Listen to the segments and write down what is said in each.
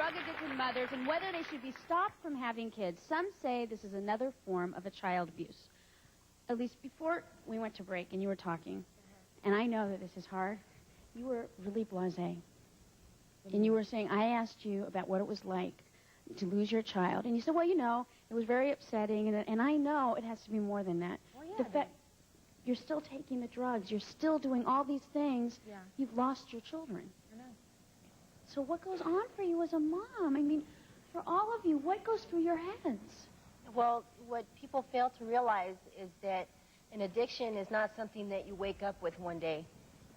drug-addicted mothers and whether they should be stopped from having kids. Some say this is another form of a child abuse. At least before we went to break and you were talking, and I know that this is hard, you were really blasé. And you were saying, I asked you about what it was like to lose your child. And you said, well, you know, it was very upsetting, and I know it has to be more than that. Well, yeah, the fact you're still taking the drugs, you're still doing all these things, you've lost your children. I know. So what goes on for you as a mom? I mean, for all of you, what goes through your heads? Well, what people fail to realize is that an addiction is not something that you wake up with one day.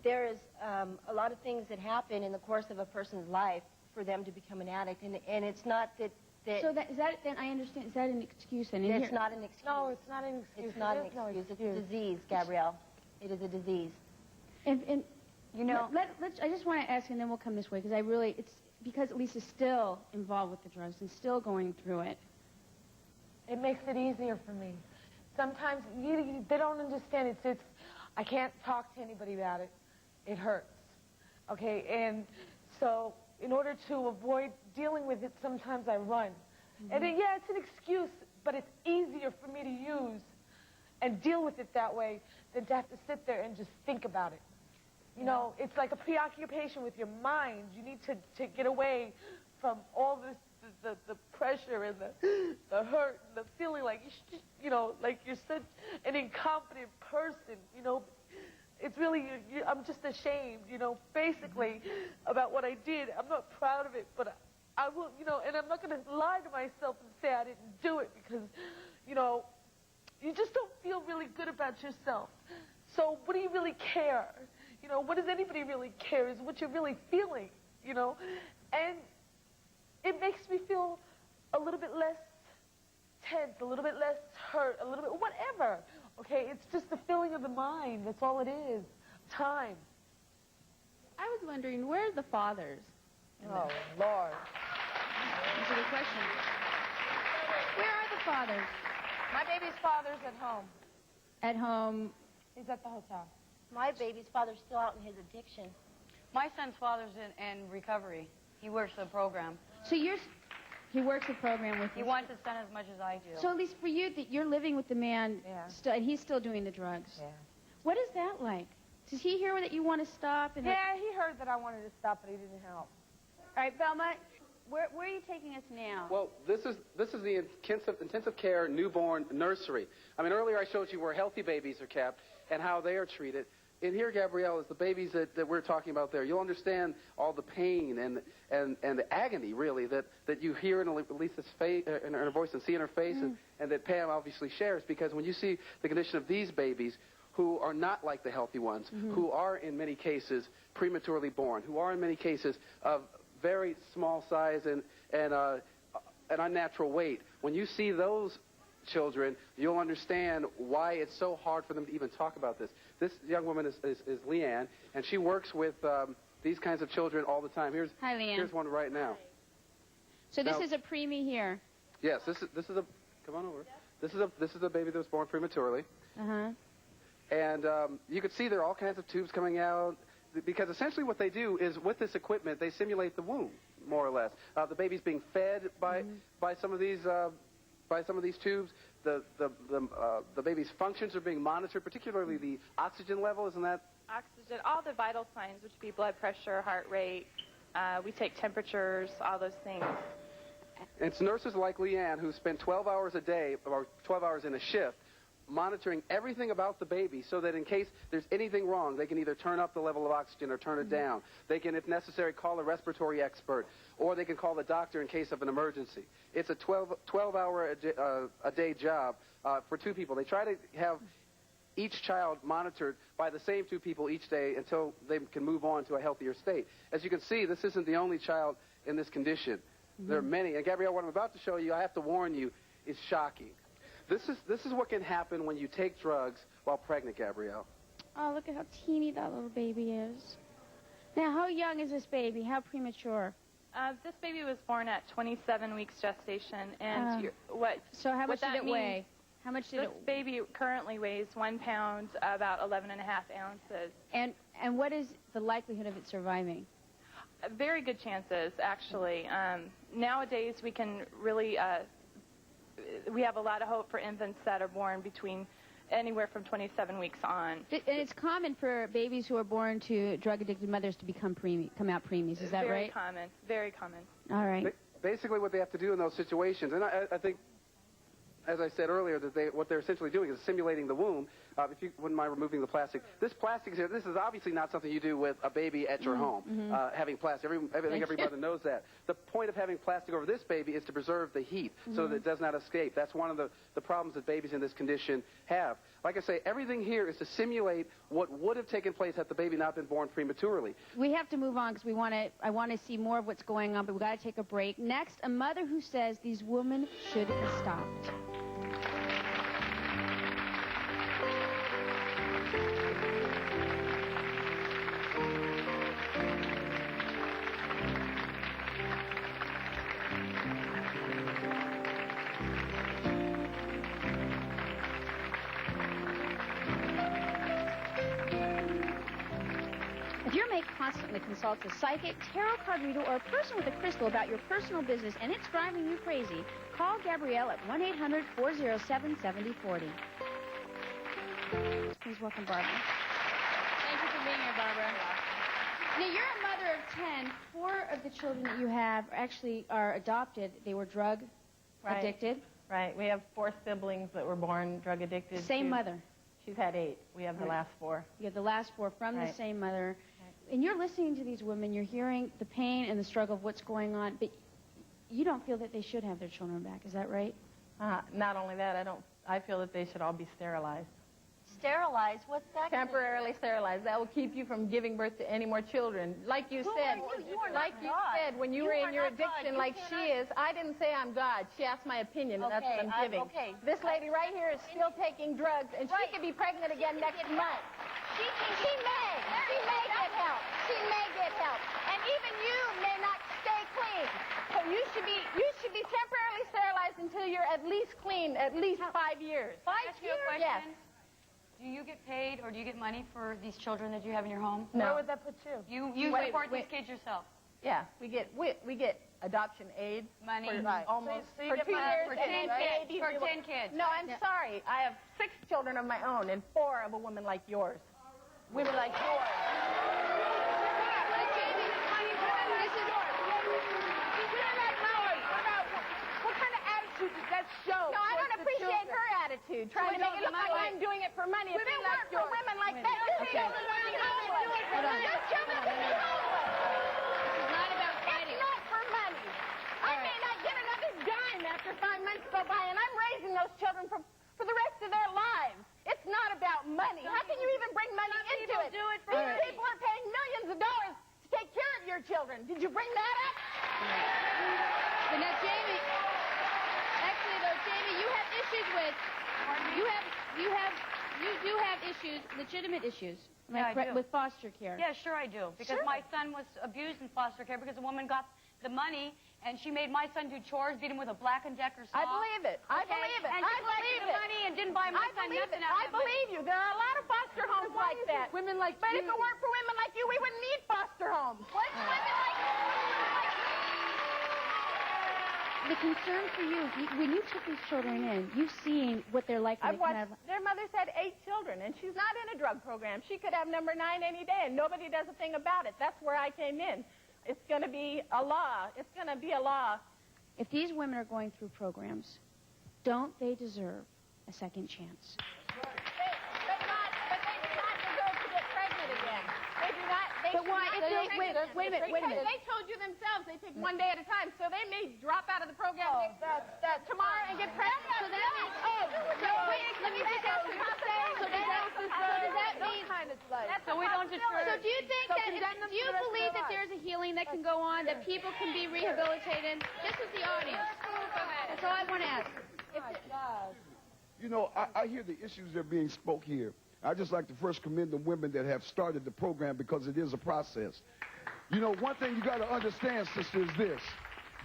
There is a lot of things that happen in the course of a person's life for them to become an addict, and it's not that... So is that, then I understand, is that an excuse? And it's not an excuse. No, it's not an excuse. It's not an excuse. It's a disease, Gabrielle. It is a disease. And you know... I just want to ask, and then we'll come this way, because I really, it's because Lisa's still involved with the drugs and still going through it. It makes it easier for me. Sometimes they don't understand. It's I can't talk to anybody about it. It hurts. Okay, and so in order to avoid dealing with it, sometimes I run. And then, yeah, it's an excuse, but it's easier for me to use and deal with it that way than to have to sit there and just think about it. You know, it's like a preoccupation with your mind. You need to get away from all this, the pressure and the hurt and the feeling like, you know, like you're such an incompetent person, you know. It's really, I'm just ashamed, you know, basically, about what I did. I'm not proud of it, but I will, you know, and I'm not going to lie to myself and say I didn't do it because, you know, you just don't feel really good about yourself. So what do you really care? You know, what does anybody really care is what you're really feeling, you know? And it makes me feel a little bit less tense, a little bit less hurt, a little bit, whatever. Okay, it's just the feeling of the mind. That's all it is. Time. I was wondering, where are the fathers? Oh, Lord. That's a good question. Where are the fathers? My baby's father's at home. At home. He's at the hotel. My baby's father's still out in his addiction. My son's father's in recovery. He works the program. So he works the program with you. He wants his son as much as I do. So at least for you, you're living with the man, still, and he's still doing the drugs. Yeah. What is that like? Does he hear that you want to stop? And yeah, he heard that I wanted to stop, but he didn't help. All right, Velma, where are you taking us now? Well, this is the intensive care newborn nursery. I mean, earlier I showed you where healthy babies are kept and how they are treated. And here, Gabrielle, is the babies that we're talking about there. You'll understand all the pain and the agony, really, that you hear in Lisa's face, in her voice, and see in her face, and that Pam obviously shares. Because when you see the condition of these babies, who are not like the healthy ones, who are in many cases prematurely born, who are in many cases of very small size and an unnatural weight, when you see those children, you'll understand why it's so hard for them to even talk about this. This young woman is Leanne, and she works with these kinds of children all the time. Hi, Leanne. Here's one right now. So this is a preemie here. Yes, this is a. Come on over. This is a baby that was born prematurely. And you can see there are all kinds of tubes coming out, because essentially what they do is with this equipment they simulate the womb, more or less. The baby's being fed by some of these. By some of these tubes, the baby's functions are being monitored, particularly the oxygen level. Isn't that? Oxygen, all the vital signs, which would be blood pressure, heart rate. We take temperatures, all those things. It's nurses like Leanne who spend 12 hours a day, or 12 hours in a shift, monitoring everything about the baby so that in case there's anything wrong, they can either turn up the level of oxygen or turn it down. They can, if necessary, call a respiratory expert, or they can call the doctor in case of an emergency. It's a 12-hour-a-day job for two people. They try to have each child monitored by the same two people each day until they can move on to a healthier state. As you can see, this isn't the only child in this condition. There are many. And Gabrielle, what I'm about to show you, I have to warn you, is shocking. This is what can happen when you take drugs while pregnant, Gabrielle. Oh, look at how teeny that little baby is. Now, how young is this baby? How premature? This baby was born at 27 weeks gestation, and So how much did it weigh? How much did this baby currently weighs 1 pound, about 11.5 ounces. And what is the likelihood of it surviving? Very good chances, actually. nowadays we can really, we have a lot of hope for infants that are born between anywhere from 27 weeks on. And it's common for babies who are born to drug-addicted mothers to come out preemies. Is that very right? Common, very common. All right. Basically what they have to do in those situations, and I think, as I said earlier, that what they're essentially doing is simulating the womb. If you wouldn't mind removing the plastic. This plastic here, this is obviously not something you do with a baby at your home, having plastic. I think every mother knows that. The point of having plastic over this baby is to preserve the heat so that it does not escape. That's one of the problems that babies in this condition have. Like I say, everything here is to simulate what would have taken place had the baby not been born prematurely. We have to move on because I want to see more of what's going on, but we've got to take a break. Next, a mother who says these women should have stopped. If your mate constantly consults a psychic, tarot card reader, or a person with a crystal about your personal business and it's driving you crazy, call Gabrielle at 1-800-407-7040. Please welcome Barbara. Thank you for being here, Barbara. Now, you're a mother of 10. 4 of the children that you have actually are adopted. They were drug addicted. Right. We have 4 siblings that were born drug addicted. Same mother. She's had 8. We have the last 4. You have the last 4 from the same mother. And you're listening to these women, you're hearing the pain and the struggle of what's going on, but you don't feel that they should have their children back. Is that right? Not only that, I feel that they should all be sterilized. Sterilized? What's that? Temporarily sterilized. That will keep you from giving birth to any more children. Like you said, when you were in your addiction like she is, I didn't say I'm God. She asked my opinion, and that's what I'm giving. This lady right here is still taking drugs, and she could be pregnant again next month. She may get help. She may get help. And even you may not stay clean. So you should be temporarily sterilized until you're at least clean, at least 5 years. 5 years? Yes. Do you get paid or do you get money for these children that you have in your home? Where would that put you? You support these kids yourself? Yeah, we get adoption aid Money? for almost So you for get 2 years. For 10 kids. For 10 kids. No, I'm sorry. I have 6 children of my own and 4 of a woman like yours. Women like yours. What kind of attitude does that show? No, I don't appreciate her attitude, trying to make it look like I'm doing it for money. If it weren't for women like that, your children would be homeless. Your children would be homeless. It's not about fighting. It's not for money. I may not get another dime after 5 months go by, and I'm raising those children for the rest of their lives. It's not about money. How can you even bring money into it? These people are paying millions of dollars to take care of your children. Did you bring that up? But now, Jamie, actually, though, Jamie, you have issues with, you do have issues, legitimate issues, Yeah, I do. with foster care. Yeah, sure I do. Because my son was abused in foster care because a woman got the money and she made my son do chores, beat him with a Black & Decker saw. I believe it. I believe it. And she collected the money and didn't buy my son nothing out I of it. believe you. There are a lot of foster homes like that. Women like But you. if it weren't for women like you, we wouldn't need foster homes. Women like The concern for you, when you took these children in, you've seen what they're like when I've watched, their mother's had 8 children, and she's not in a drug program. She could have number 9 any day, and nobody does a thing about it. That's where I came in. It's going to be a law. It's going to be a law. If these women are going through programs, don't they deserve a second chance? But they do not deserve to get pregnant again. They do not. But why? If they, wait a minute. Because they told you themselves they take 1 day at a time, so they may drop out of the program tomorrow and get pregnant. So that means, let me just ask you something. So does that mean, So we don't deter. so do you think do you believe that there's a healing that can go on, that people can be rehabilitated? This is the audience. That's all I want to ask. You know, I hear the issues that are being spoke here. I'd just like to first commend the women that have started the program because it is a process. You know, one thing you got to understand, sister, is this.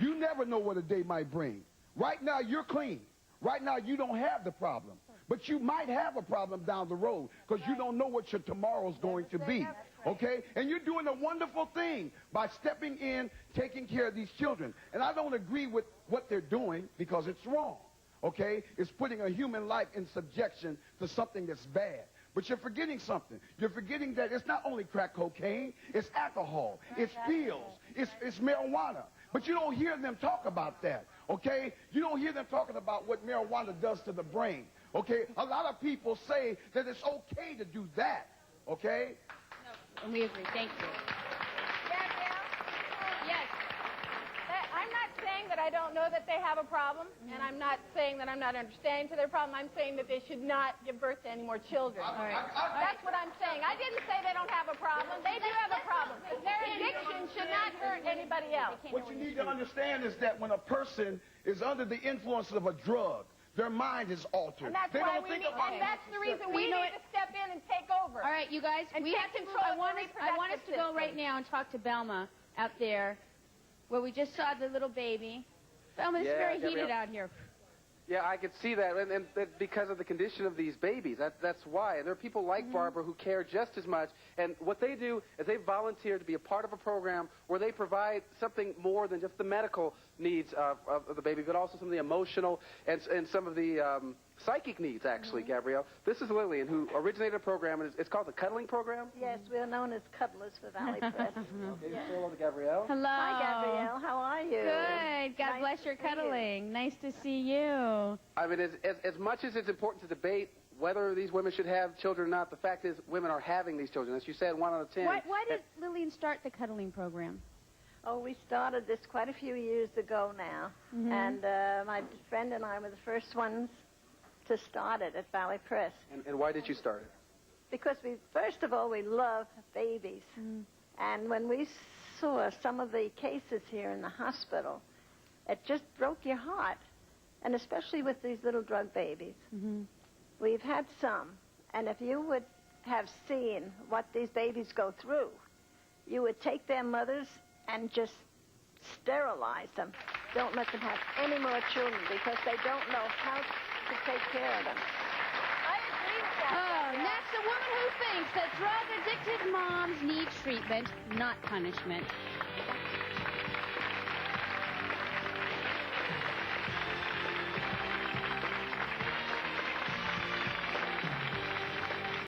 You never know what a day might bring. Right now, you're clean. Right now, you don't have the problem. But you might have a problem down the road because you don't know what your tomorrow's going to be. Okay? And you're doing a wonderful thing by stepping in, taking care of these children. And I don't agree with what they're doing because it's wrong. Okay? It's putting a human life in subjection to something that's bad. But you're forgetting something. You're forgetting that it's not only crack cocaine, it's alcohol, it's pills, it's marijuana. But you don't hear them talk about that, okay? You don't hear them talking about what marijuana does to the brain, okay? A lot of people say that it's okay to do that, okay? No, and we agree. Thank you. Yes. I'm not saying that I don't know that they have a problem, and I'm not saying that I'm not understanding to their problem. I'm saying that they should not give birth to any more children. All right. That's what I'm saying. I didn't say they don't have a problem. They do have a problem. Their addiction should not hurt anybody else. What you need to understand is that when a person is under the influence of a drug, their mind is altered. And that's they why don't think about and that's the reason we need to step in and take over. All right, you guys. And We take have to. control I of want the us. I want us to go reproductive right now and talk to Belma out there, where we just saw the little baby. Belma, it's very heated out here. Yeah, I could see that, and because of the condition of these babies, that's why. And there are people like Barbara who care just as much, and what they do is they volunteer to be a part of a program where they provide something more than just the medical needs of the baby, but also some of the emotional and some of the psychic needs, actually, Gabrielle. This is Lillian, who originated a program, and it's called the Cuddling Program. Yes, we're known as cuddlers for Valley Press. Okay, say hello to Gabrielle. Hello. Hi, Gabrielle. How are you? Good. God bless your cuddling. Nice to see you. I mean, as much as it's important to debate whether these women should have children or not, the fact is women are having these children. As you said, 1 out of 10. Why did Lillian start the cuddling program? Oh, we started this quite a few years ago now, and my friend and I were the first ones to start it at Valley Press. And why did you start it? Because first of all, we love babies. And when we saw some of the cases here in the hospital, it just broke your heart, and especially with these little drug babies. We've had some, and if you would have seen what these babies go through, you would take their mothers and just sterilize them. Don't let them have any more children because they don't know how to take care of them. I agree with that. Oh, next, a woman who thinks that drug-addicted moms need treatment, not punishment.